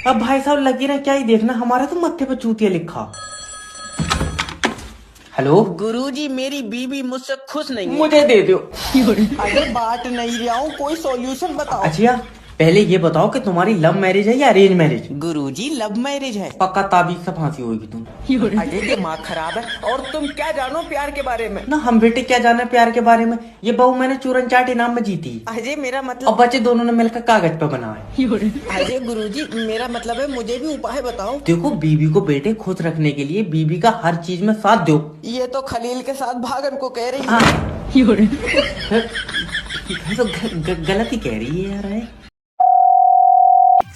अब भाई साहब लगी रहे, क्या ही देखना, हमारे तो मत्थे पे चूतिया लिखा। हेलो गुरुजी, मेरी बीवी मुझसे खुश नहीं है। मुझे दे दो। अरे बांट नहीं रहा हूँ, कोई सॉल्यूशन बताओ। अच्छा पहले ये बताओ कि तुम्हारी लव मैरिज है या अरेंज मैरिज? गुरुजी, लव मैरिज है। पक्का ताबीज से फांसी होगी तुम। अरे दिमाग खराब है। और तुम क्या जानो प्यार के बारे में? ना हम बेटे क्या जाने प्यार के बारे में, ये बहू मैंने चूरन चाट इनाम में जीती। अजय मेरा और मतलब बच्चे दोनों ने मिलकर कागज पे बनाए। अजय गुरुजी, मेरा मतलब है मुझे भी उपाय बताओ। देखो बीवी को बेटे खुश रखने के लिए बीवी का हर चीज में साथ दो। ये तो खलील के साथ भागन को कह रही हाँ। है। तो गलत ही कह रही है यार है।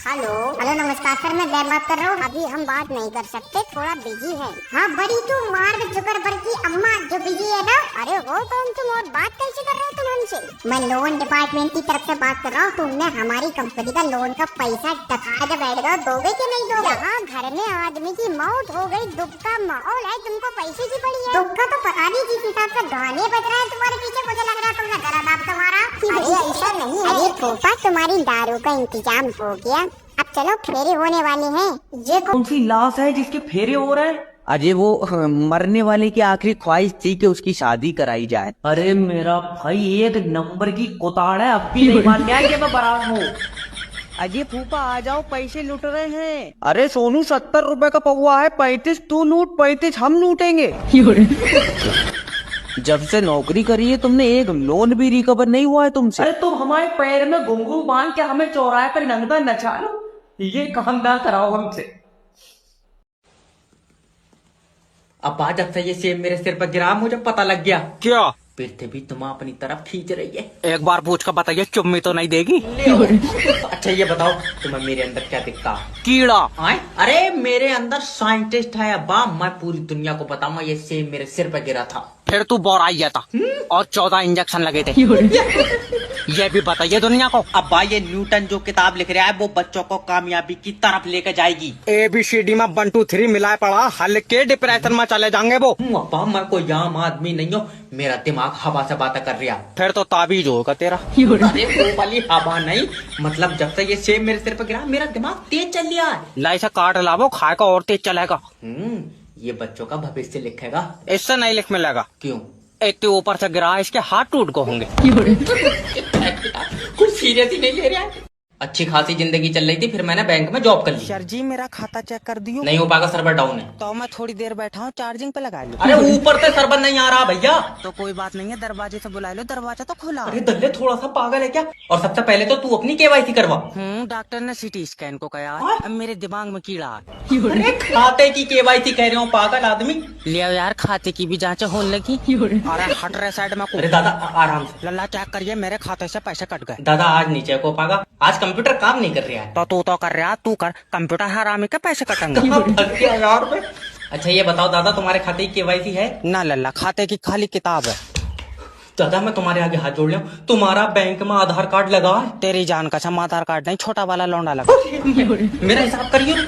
हेलो हेलो नमस्कार सर, मैं जय बात कर रहा हूँ। अभी हम बात नहीं कर सकते, थोड़ा बिजी है। हाँ बड़ी तू मार्क जुकरबर्ग की अम्मा जो बिजी है ना। अरे वो कौन तुम, और बात कैसे कर रहे हो तुम हमसे? मैं लोन डिपार्टमेंट की तरफ से बात कर रहा हूँ। तुमने हमारी कंपनी का लोन का पैसा टका के बैठ गए, दोगे कि नहीं दोगे? यहाँ घर में आदमी की मौत हो गई, दुख का माहौल है, तुमको पैसे की पड़ी है। दुख का तो पता नहीं जिस हिसाब से गाने बज रहे हैं तुम्हारे पीछे, मुझे लग रहा है तुमने गला दाब तुम्हारा। अरे ऐसा नहीं है। अरे फूफा तुम्हारी दारू का इंतजाम हो गया, अब चलो फेरे होने वाले हैं। ये कौन सी लाश है जिसके फेरे हो रहे हैं? अजय वो मरने वाले की आखिरी ख्वाहिश थी कि उसकी शादी कराई जाए। अरे मेरा भाई एक नंबर की कोताड़ है, अब भी नहीं मान लिया कि मैं बराबर हूँ। अजय फूफा आ जाओ, पैसे लूट रहे हैं। अरे सोनू 70 रुपए का पौवा है, 35 तू लूट, 35 हम लूटेंगे। जब से नौकरी करी है तुमने एक लोन भी रिकवर नहीं हुआ है तुमसे। अरे तुम हमारे पैर में घुंघरू बांध के हमें चौराहे पर नंगा नचा लो, ये काम ना कराओ हमसे। अब बात जब से ये सेब मेरे सिर पर गिरा मुझे पता लग गया। क्या? पृथ्वी तुम अपनी तरफ खींच रही है। एक बार पूछ कर बताइए, चुम्मी तो नहीं देगी? अच्छा ये बताओ तुम्हें मेरे अंदर क्या दिखता? कीड़ा। आए? अरे मेरे अंदर साइंटिस्ट है अब्बा, मैं पूरी दुनिया को बताऊंगा ये सेब मेरे सिर पर गिरा था। फिर तू बोराइया था और 14 इंजेक्शन लगे थे। ये भी बताइए दुनिया को। अब्बा ये न्यूटन जो किताब लिख रहा है वो बच्चों को कामयाबी की तरफ लेकर जाएगी। ABCD में 1 2 3 मिलाए पड़ा, हल्के डिप्रेशन में चले जाएंगे वो। अब्बा मैं कोई आम आदमी नहीं हूँ, मेरा दिमाग हवा से बातें कर रहा। फिर तो ताबीज होगा तेरा। अरे वो वाली हवा नहीं, मतलब जब से ये सेब मेरे सिर पर गिरा मेरा दिमाग तेज चल रहा है। लाई से काट लावो, खाएगा और तेज चलेगा। ये बच्चों का भविष्य लिखेगा। इससे नहीं लिख मिलेगा। क्यों? इतने ऊपर से गिरा, इसके हाथ टूट गए होंगे। कुछ सीरियस ही नहीं ले रहा है। अच्छी खासी जिंदगी चल रही थी, फिर मैंने बैंक में जॉब कर ली। सर जी मेरा खाता चेक कर दियो। नहीं हो पाएगा, सर्वर डाउन है। तो मैं थोड़ी देर बैठा हूँ, चार्जिंग पे लगा लो। अरे ऊपर से सर्वर नहीं आ रहा भैया। तो कोई बात नहीं है, दरवाजे से बुला लो, दरवाजा तो खुला। अरे दल्ले थोड़ा सा पागल है क्या? और सबसे पहले तो तू अपनी केवाईसी करवा। डॉक्टर ने CT स्कैन को कहा, अब मेरे दिमाग में कीड़ा है। अरे खाते की केवाईसी कह रहे हो पागल आदमी। लिया यार, खाते की भी जांच होने लगी। अरे हट रहे साइड में। अरे दादा आराम से। लल्ला चेक करिए, मेरे खाते से पैसे कट गए। दादा आज नीचे को पागा, आज कंप्यूटर काम नहीं कर रहा है। तो तू तो कर रहा, तू कर, कंप्यूटर हरामी के पैसे कटेंगे। अच्छा ये बताओ दादा तुम्हारे खाते की केवाईसी है? ना लल्ला, खाते की खाली किताब है। दादा मैं तुम्हारे आगे हाथ जोड़ लिया, तुम्हारा बैंक में आधार कार्ड लगा है? तेरी जान कसम, आधार कार्ड नहीं, छोटा वाला लौंडा लगा। मेरा हिसाब करिए।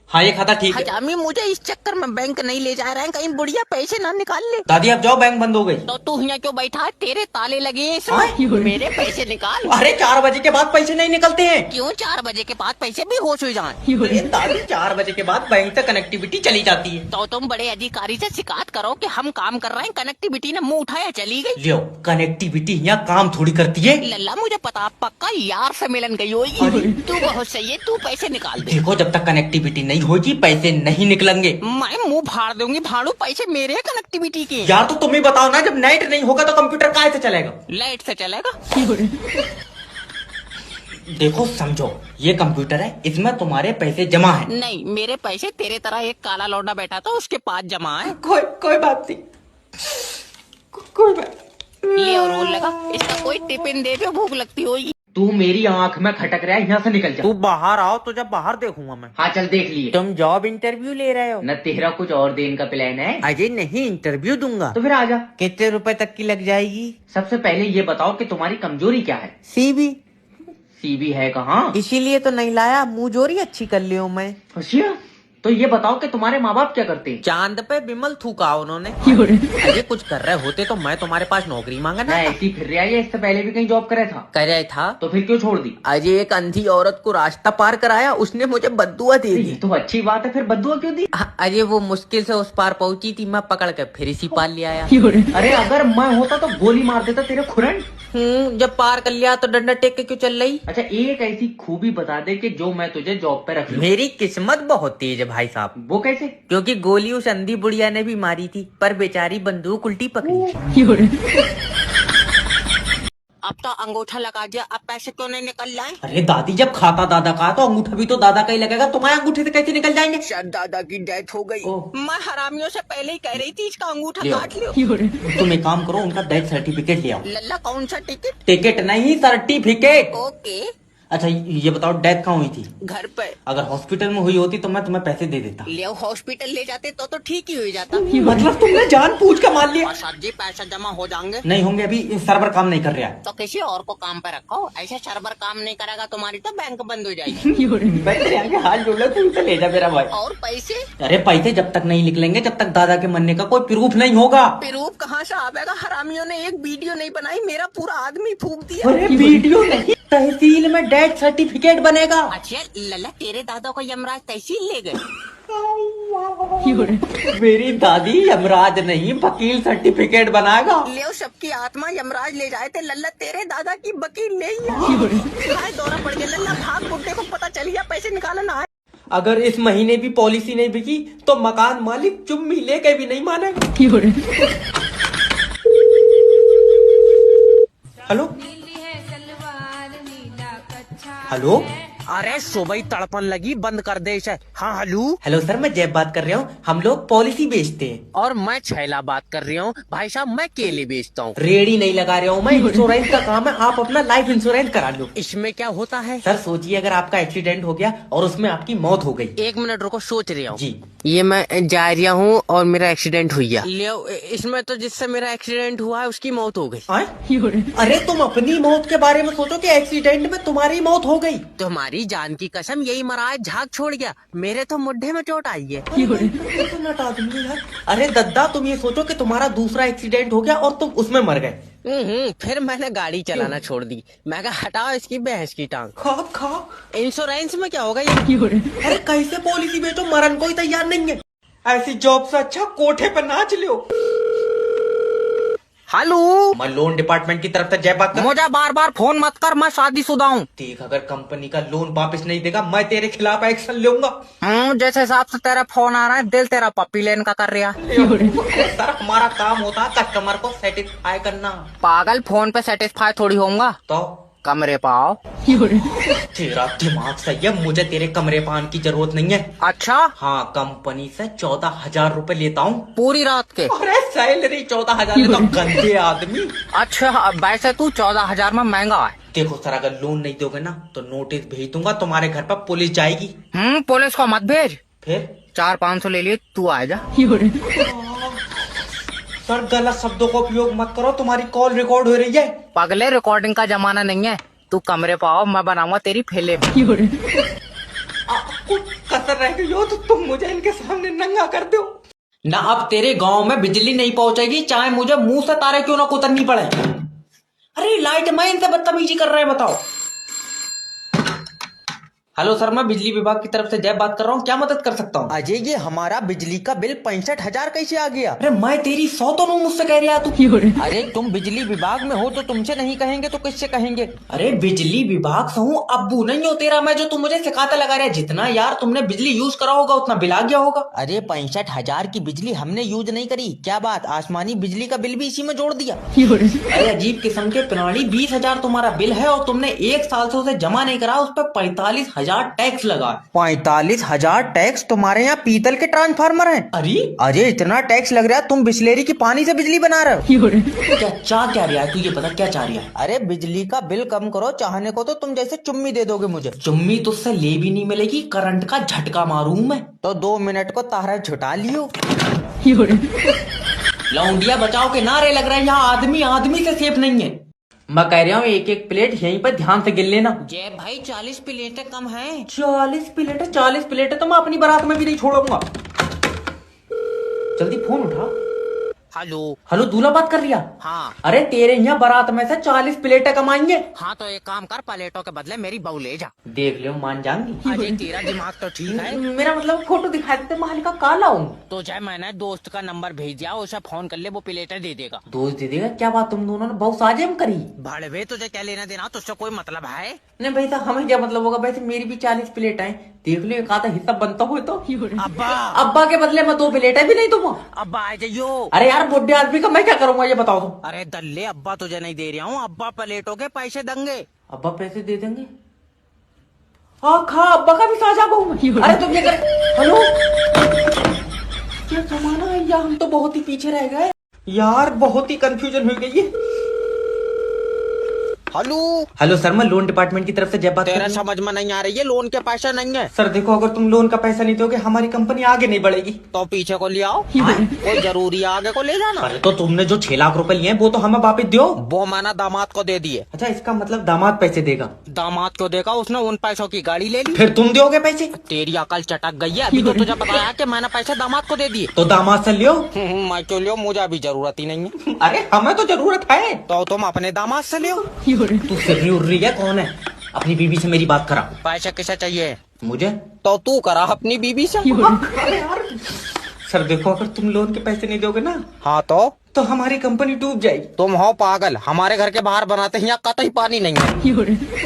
हाँ ये खाता ठीक है। हजामी मुझे इस चक्कर में बैंक नहीं ले जा रहे हैं, कहीं बुढ़िया पैसे ना निकाल ले। दादी अब जाओ, बैंक बंद हो गई। तो तू यहाँ क्यों बैठा है? तेरे ताले लगे हैं इसमें, मेरे पैसे निकाल। अरे 4 बजे के बाद पैसे नहीं निकलते हैं। क्यों? 4 बजे के बाद पैसे भी होश हो जाए। अरे दादी 4 बजे के बाद बैंक से कनेक्टिविटी चली जाती है। तो तुम बड़े अधिकारी से शिकायत करो कि हम काम कर रहे हैं, कनेक्टिविटी ने मुंह उठाया चली गई। लियो कनेक्टिविटी यहाँ काम थोड़ी करती है। लल्ला मुझे पता, पक्का यार से मिलन गई होगी। तू बहुत सही है, तू पैसे निकाल दे। देखो जब तक कनेक्टिविटी नहीं होगी पैसे नहीं निकलेंगे। मैं मुंह फाड़ दूंगी भाड़ू, पैसे मेरे कनेक्टिविटी के। यार तो तुम ही बताओ ना, जब नेट नहीं होगा तो कंप्यूटर काहे से चलेगा? लाइट से चलेगा। देखो समझो, ये कंप्यूटर है, इसमें तुम्हारे पैसे जमा है। नहीं, मेरे पैसे तेरे तरह एक काला लौंडा बैठा था उसके पास जमा है। कोई बात नहीं, कोई बात। ये और रोल लगा, इसका कोई टिफिन दे दो, भूख लगती होगी। तू मेरी आंख में खटक रहा है, यहाँ से निकल जा। तू बाहर आओ, तुझे बाहर देखूंगा मैं। हाँ चल देख लिए। तुम जॉब इंटरव्यू ले रहे हो? न तेरा कुछ और देने का प्लान है? अजय नहीं, इंटरव्यू दूंगा। तो फिर आजा। कितने रुपए तक की लग जाएगी? सबसे पहले ये बताओ कि तुम्हारी कमजोरी क्या है? CV। CV है कहाँ? इसीलिए तो नहीं लाया, मुंह जोरी अच्छी कर लियो मैं। अच्छा तो ये बताओ कि तुम्हारे माँ बाप क्या करते हैं? चांद पे बिमल थूका उन्होंने। अरे कुछ कर रहे होते तो मैं तुम्हारे पास नौकरी मांगा ना ना। ऐसी फिर रहा है, इससे पहले भी कहीं जॉब करे था? कर रहा था तो फिर क्यों छोड़ दी? अजय एक अंधी औरत को रास्ता पार कराया, उसने मुझे बद्दुआ दे ये दी। तो अच्छी बात है, फिर बद्दुआ क्यों दी? अजय वो मुश्किल से उस पार पहुंची थी, मैं पकड़ के फिर इसी पार ले आया। अरे अगर मैं होता तो गोली मार देता तेरे खुरन। जब पार कर लिया तो डंडा टेक के क्यों चल रही? अच्छा एक ऐसी खूबी बता दे कि जो मैं तुझे जॉब पे रख लूं। मेरी किस्मत बहुत तेज है भाई साहब, वो कैसे? क्योंकि गोली उस अंधी बुढ़िया ने भी मारी थी, पर बेचारी बंदूक उल्टी पकड़ी। अब तो अंगूठा लगा दिया, अब पैसे क्यों नहीं निकल जाए? अरे दादी जब खाता दादा का तो अंगूठा भी तो दादा का ही लगेगा, तुम्हारे अंगूठे से कैसे निकल जाएंगे? शायद दादा की डेथ हो गई। ओह। मैं हरामियों से पहले ही कह रही थी इसका अंगूठा ले आओ। काट लियो। तुम एक काम करो, उनका डेथ सर्टिफिकेट ले आओ। लल्ला कौन सा टिकट? टिकट नहीं, सर्टिफिकेट। ओके। अच्छा ये बताओ डेथ कहाँ हुई थी? घर पे। अगर हॉस्पिटल में हुई होती तो मैं तुम्हें पैसे दे देता। ले हॉस्पिटल ले जाते तो ठीक ही हो जाता। मतलब तुमने जान पूछ कर मान लिया? और सर जी पैसा जमा हो जाएंगे। नहीं होंगे, अभी सर्वर काम नहीं कर रहा है। तो किसी और को काम पे रखो, ऐसे सर्वर काम नहीं करेगा तुम्हारी तो बैंक बंद हो जाएगी। मैं तेरे आगे हाथ जोड़ रहा हूं, तू इसे ले जा मेरा भाई। और पैसे? अरे पैसे जब तक नहीं निकलेंगे जब तक दादा के मरने का कोई प्रूफ नहीं होगा। प्रूफ कहाँ से आवेगा? हरामियों ने एक वीडियो नहीं बनाई, मेरा पूरा आदमी फूक दिया। अरे वीडियो नहीं, तहसील में डेथ सर्टिफिकेट बनेगा। अच्छा लल्ला तेरे दादा को यमराज तहसील ले गए? मेरी दादी यमराज नहीं वकील सर्टिफिकेट बनाएगा। ले सबकी आत्मा यमराज ले जाए थे, लल्ला तेरे दादा की वकील ले ही दौरा पड़ गया। लल्ला भाग, बुड्ढे को पता चल गया पैसे निकाला ना है। अगर इस महीने भी पॉलिसी नहीं बिकी तो मकान मालिक चुम्मी लेके भी नहीं मानेगा। Hello hello. अरे सुबह तड़पन लगी, बंद कर दे इसे। हाँ हेलो। हेलो सर, मैं जैब बात कर रहा हूँ, हम लोग पॉलिसी बेचते हैं। और मैं छैला बात कर रही हूँ। भाई साहब मैं केले बेचता हूँ। रेडी नहीं लगा रहा हूँ मैं, इंश्योरेंस का काम है, आप अपना लाइफ इंश्योरेंस करा लो। इसमें क्या होता है? सर सोचिए अगर आपका एक्सीडेंट हो गया और उसमें आपकी मौत हो गई। एक मिनट रुको, सोच रही हूँ। जी। ये मैं जा रहा हूँ और मेरा एक्सीडेंट हुआ। इसमें तो जिससे मेरा एक्सीडेंट हुआ है उसकी मौत हो गई। अरे तुम अपनी मौत के बारे में सोचो कि एक्सीडेंट में तुम्हारी मौत हो गई। तुम्हारी जान की कसम, यही महाराज झाग छोड़ गया, मेरे तो मुड्ढे में चोट आई है। अरे दद्दा तुम ये सोचो कि तुम्हारा दूसरा एक्सीडेंट हो गया और तुम उसमें मर गए। फिर मैंने गाड़ी चलाना छोड़ दी। मैं कहा हटाओ इसकी भैंस की टांग। खा इंश्योरेंस में क्या होगा ये? अरे कैसे पॉलिसी बेचो, मरन कोई तैयार नहीं है। ऐसी जॉब से अच्छा कोठे पे नाच लो। हेलो, मैं लोन डिपार्टमेंट की तरफ से जय बात कर। मुझे बार बार फोन मत कर, मैं शादीशुदा हूँ। देख अगर कंपनी का लोन वापस नहीं देगा मैं तेरे खिलाफ एक्शन लूंगा। जैसे हिसाब से तेरा फोन आ रहा है, दिल तेरा पप्पी लेन का कर रहा। सर हमारा काम होता है कस्टमर को सेटिस्फाई करना। पागल, फोन पे सेटिस्फाई थोड़ी होऊंगा। तो कमरे पाओ। तेरा दिमाग सही है, मुझे तेरे कमरे पान की जरूरत नहीं है। अच्छा? हाँ, कंपनी से 14,000 रूपए लेता हूँ पूरी रात के? अरे सैलरी 14,000 लेता हूँ, गंदे आदमी। अच्छा वैसे तू 14,000 में महंगा है। देखो सर अगर लोन नहीं दोगे ना तो नोटिस भेज दूंगा, तुम्हारे घर पर पुलिस जाएगी। पुलिस को मत भेज। फिर 400-500 ले लिए, तू आ जा। सर गलत शब्दों का उपयोग मत करो, तुम्हारी कॉल रिकॉर्ड हो रही है। पगले, रिकॉर्डिंग का जमाना नहीं है। तू कमरे पाओ, मैं बनाऊंगा तेरी फिल्म। कुछ कसर रह गई हो तो तुम मुझे इनके सामने नंगा कर दो ना। अब तेरे गांव में बिजली नहीं पहुंचेगी चाहे मुझे मुंह से तारे क्यों ना कुतरनी पड़े। अरे लाइट मैं इनसे बदतमीजी कर रहे हैं, बताओ। हेलो सर, मैं बिजली विभाग की तरफ से जय बात कर रहा हूँ, क्या मदद कर सकता हूँ? अजय ये हमारा बिजली का बिल 65,000 कैसे आ गया? अरे मैं तेरी 100 तो नहीं मुझसे कह रहा तू। अरे तुम बिजली विभाग में हो तो तुमसे नहीं कहेंगे तो किससे कहेंगे? अरे बिजली विभाग से हूँ, अब्बू नहीं हो तेरा मैं जो तुम मुझे सिखाता लगा रहा है। जितना यार तुमने बिजली यूज करा होगा उतना बिल आ गया होगा। अरे 65,000 की बिजली हमने यूज नहीं करी, क्या बात, आसमानी बिजली का बिल भी इसी में जोड़ दिया। अरे अजीब किस्म के प्राणी, 20,000 तुम्हारा बिल है और तुमने 1 साल से उसे जमा नहीं करा, उस पर 45,000 टैक्स लगा। 45,000 टैक्स? तुम्हारे यहाँ पीतल के ट्रांसफार्मर हैं। अरे इतना टैक्स लग रहा है, तुम बिस्लेरी की पानी से बिजली बना रहे हो। क्या चाह क्या रहा है तू, ये बता क्या चाह रहा है? अरे बिजली का बिल कम करो, चाहने को तो तुम जैसे चुम्मी दे दोगे मुझे। चुम्मी तुझसे ले भी नहीं मिलेगी, करंट का झटका मारूं मैं। तो 2 मिनट को तारा छुटा लियो। लौंडिया बचाओ के नारे लग रहे हैं, यहाँ आदमी आदमी से सेफ नहीं है। मैं कह रहा हूँ एक एक प्लेट यहीं पर ध्यान से गिन लेना। जय भाई 40 प्लेटें कम है। 40 प्लेटें तो मैं अपनी बारात में भी नहीं छोड़ूंगा। जल्दी फोन उठा। हेलो दूल्हा बात कर लिया? हाँ। अरे तेरे यहाँ बारात में से 40 प्लेटें कमाएंगे। हाँ तो एक काम कर, प्लेटों के बदले मेरी बहू ले जा। देख लियो मान जाऊंगी। अरे तेरा दिमाग तो ठीक है। मेरा मतलब फोटो दिखा देते माल का काला हूँ। तो जय मैंने दोस्त का नंबर भेज दिया, उसे फोन कर ले, वो प्लेटें दे देगा। दोस्त दे देगा? क्या बात, तुम दोनों ने बहुत साजिश करी। भाड़े तुझे क्या लेना देना, तुझसे कोई मतलब है? नहीं भाई साहब, हमें क्या मतलब होगा? वैसे मेरी भी 40 प्लेट है, देख लो एक आधा हिस्सा बनता हो तो। अब्बा के बदले में 2 प्लेटें भी नहीं दूंगा। अब्बा आ जाइयो। अरे यार बुढ़े आदमी का मैं क्या करूंगा ये बताओ तुम। अरे दल्ले, अब्बा तुझे नहीं दे रहा हूँ, अब्बा प्लेटों के पैसे देंगे। अब्बा पैसे दे देंगे? हाँ खा, अब्बा का भी साझा बहु मैं। अरे तुम ये कर। हेलो, क्या जमाना है यार, हम तो बहुत ही पीछे रह गए यार, बहुत ही कंफ्यूजन हो गई है। हेलो सर, मैं लोन डिपार्टमेंट की तरफ से जय बात कर रहा हूं। समझ में नहीं आ रही है, लोन के पैसे नहीं है। सर देखो, अगर तुम लोन का पैसा नहीं दोगे हमारी कंपनी आगे नहीं बढ़ेगी। तो पीछे को ले आओ, कोई जरूरी है आगे को ले जाना। अरे तो तुमने जो 6 लाख रुपए लिए हैं वो तो हमें वापस दो। वो माना दामाद को दे दिए। अच्छा, इसका मतलब दामाद पैसे देगा? दामाद को देगा, उसने उन पैसों की गाड़ी ले ली। फिर तुम दोगे पैसे? तेरी अकल चटक गई है, अभी तो तुझे पता है कि मैंने पैसे दामाद को दे दिए। तो दामाद से लियो। मैं क्यों लियो, मुझे अभी जरूरत ही नहीं है। अरे हमें तो जरूरत है। तो तुम अपने दामाद से लियो। तू सिर्री उर्री है, कौन है? अपनी बीवी से मेरी बात करा। पैसे किसे चाहिए? मुझे। तो तू करा अपनी बीवी से। अरे यार सर देखो, अगर तुम लोन के पैसे नहीं दोगे ना, हाँ तो हमारी कंपनी डूब जाएगी। तुम हो पागल, हमारे घर के बाहर बनाते हैं, यहाँ कतई पानी नहीं है।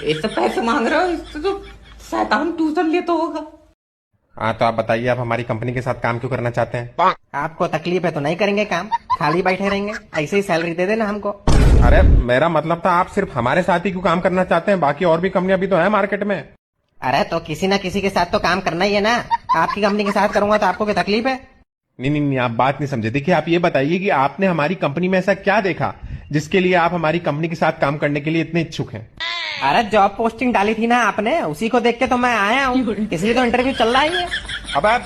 ऐसे पैसे मांग रहे हो, इससे तो शैतान ट्यूशन ले तो होगा। हाँ तो आप बताइए, आप हमारी कंपनी के साथ काम क्यों करना चाहते हैं? आपको तकलीफ है तो नहीं करेंगे काम, खाली बैठे रहेंगे, ऐसे ही सैलरी दे देना हमको। अरे मेरा मतलब था आप सिर्फ हमारे साथ ही क्यों काम करना चाहते हैं, बाकी और भी कंपनियां भी तो है मार्केट में। अरे तो किसी ना किसी के साथ तो काम करना ही है ना, आपकी कंपनी के साथ करूंगा तो आपको क्या तकलीफ है? नहीं, आप बात नहीं समझे। देखिए, आप ये बताइए कि आपने हमारी कंपनी में ऐसा क्या देखा जिसके लिए आप हमारी कंपनी के साथ काम करने के लिए इतने इच्छुक हैं? अरे जॉब पोस्टिंग डाली थी ना आपने, उसी को देख के तो मैं आया हूँ, इसलिए तो इंटरव्यू चल रहा है। अब आप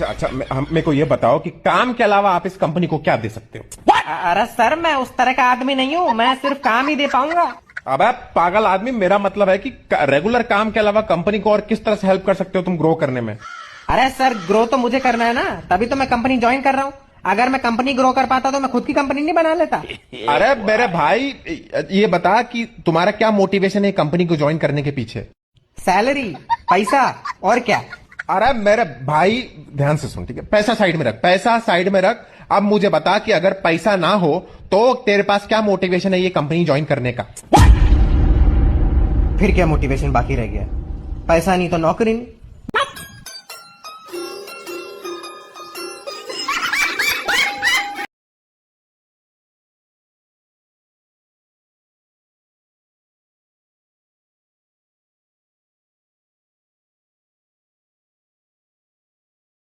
अच्छा मेरे को ये बताओ कि काम के अलावा आप इस कंपनी को क्या दे सकते हो? अरे सर, मैं उस तरह का आदमी नहीं हूँ, मैं सिर्फ काम ही दे पाऊंगा। अब आप पागल आदमी, मेरा मतलब है कि रेगुलर काम के अलावा कंपनी को और किस तरह से हेल्प कर सकते हो तुम ग्रो करने में? अरे सर, ग्रो तो मुझे करना है ना, तभी तो मैं कंपनी ज्वाइन कर रहा हूँ। अगर मैं कंपनी ग्रो कर पाता तो मैं खुद की कंपनी नहीं बना लेता। अरे मेरे भाई, ये बता कि तुम्हारा क्या मोटिवेशन है कंपनी को ज्वाइन करने के पीछे? सैलरी, पैसा, और क्या? अरे मेरे भाई ध्यान से सुन, ठीक है? पैसा साइड में रख, पैसा साइड में रख। अब मुझे बता कि अगर पैसा ना हो तो तेरे पास क्या मोटिवेशन है ये कंपनी ज्वाइन करने का? फिर क्या मोटिवेशन बाकी रह गया? पैसा नहीं तो नौकरी नहीं।